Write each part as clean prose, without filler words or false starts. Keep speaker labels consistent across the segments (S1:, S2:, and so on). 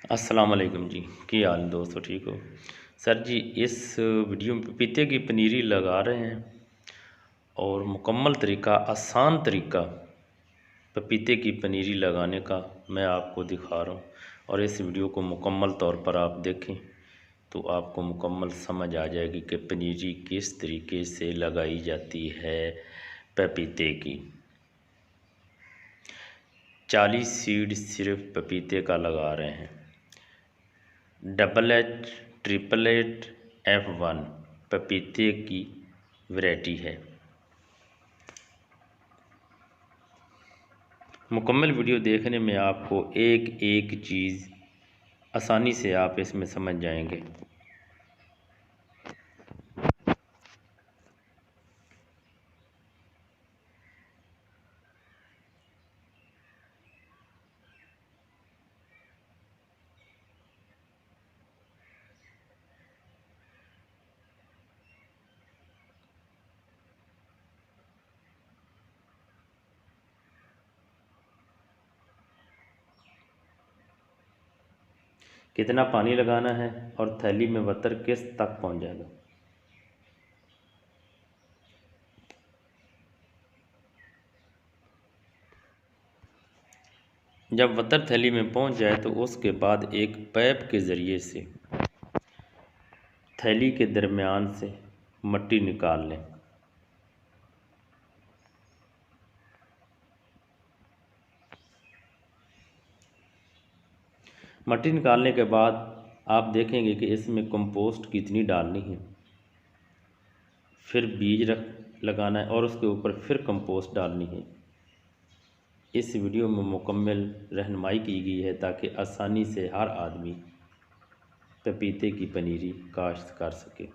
S1: अस्सलाम वालेकुम जी। की हाल दोस्तों, ठीक हो? सर जी, इस वीडियो में पपीते की पनीरी लगा रहे हैं और मुकम्मल तरीका, आसान तरीका पपीते की पनीरी लगाने का मैं आपको दिखा रहा हूँ। और इस वीडियो को मुकम्मल तौर पर आप देखें तो आपको मुकम्मल समझ आ जाएगी कि पनीरी किस तरीके से लगाई जाती है पपीते की। 40 सीड सिर्फ पपीते का लगा रहे हैं। Double H, triple eight, F1 पपीते की वैरायटी है। मुकम्मल वीडियो देखने में आपको एक एक चीज़ आसानी से आप इसमें समझ जाएंगे। कितना पानी लगाना है और थैली में बतर किस तक पहुंच जाएगा। जब वतर थैली में पहुंच जाए तो उसके बाद एक पैप के ज़रिए से थैली के दरमियान से मट्टी निकाल लें। मट्टी निकालने के बाद आप देखेंगे कि इसमें कंपोस्ट कितनी डालनी है। फिर बीज लगाना है और उसके ऊपर फिर कंपोस्ट डालनी है। इस वीडियो में मुकम्मल रहनुमाई की गई है ताकि आसानी से हर आदमी पपीते की पनीरी काश्त कर सके।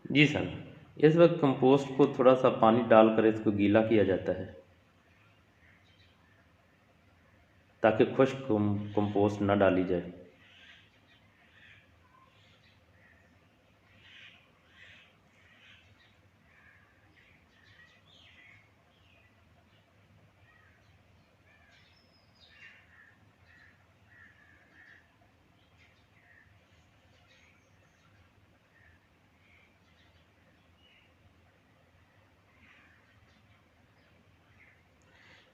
S1: जी सर, इस वक्त कंपोस्ट को थोड़ा सा पानी डालकर इसको गीला किया जाता है ताकि खुश्क कंपोस्ट ना डाली जाए।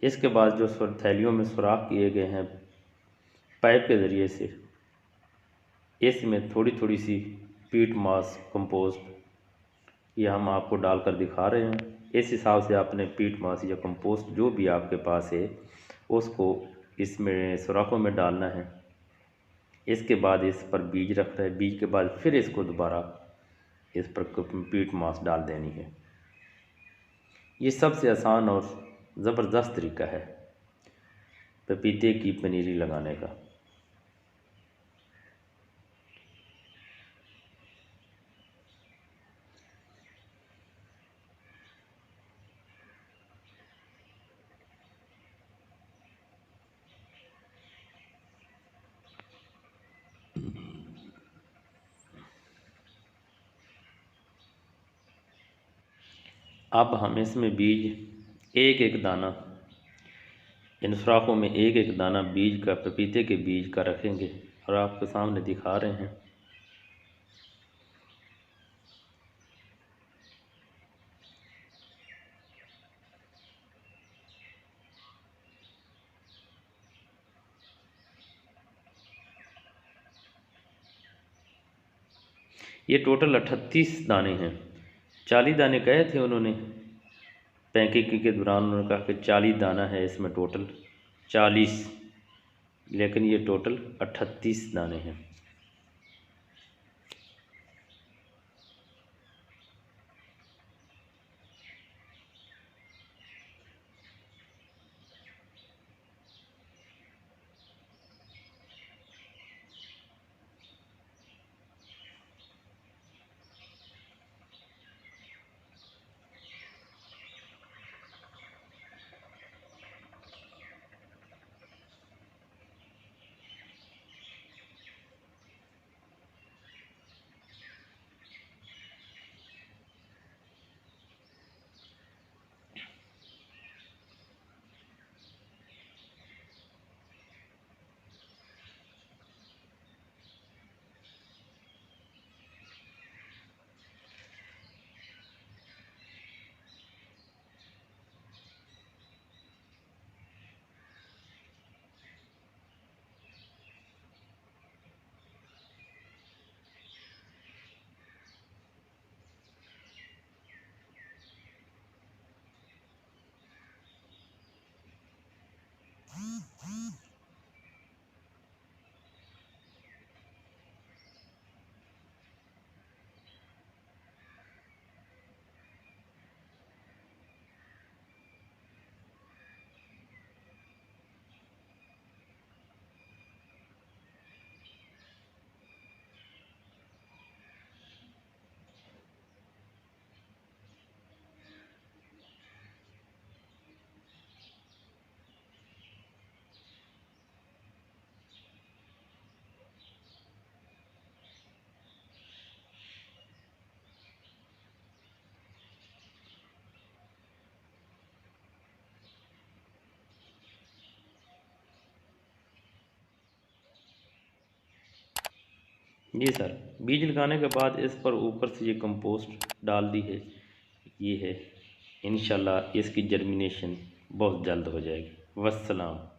S1: इसके बाद जो थैलियों में सुराख किए गए हैं पाइप के ज़रिए से, इसमें थोड़ी थोड़ी सी पीट मास कंपोस्ट ये हम आपको डालकर दिखा रहे हैं। इस हिसाब से आपने पीट मास या कंपोस्ट जो भी आपके पास है उसको इसमें सुराखों में डालना है। इसके बाद इस पर बीज रख रहे हैं, बीज के बाद फिर इसको दोबारा इस पर पीट मास डाल देनी है। ये सबसे आसान और ज़बरदस्त तरीका है पपीते की पनीरी लगाने का। अब हम इसमें बीज एक एक दाना, इन सुराखों में एक एक दाना बीज का, पपीते के बीज का रखेंगे और आपके सामने दिखा रहे हैं। ये टोटल 38 दाने हैं। 40 दाने कहे थे उन्होंने पैकिंग के दौरान, उन्होंने कहा कि 40 दाना है इसमें टोटल 40, लेकिन ये टोटल 38 दाने हैं। जी सर, बीज लगाने के बाद इस पर ऊपर से ये कंपोस्ट डाल दी है, ये है। इंशाल्लाह इसकी जर्मिनेशन बहुत जल्द हो जाएगी। वस्सलाम।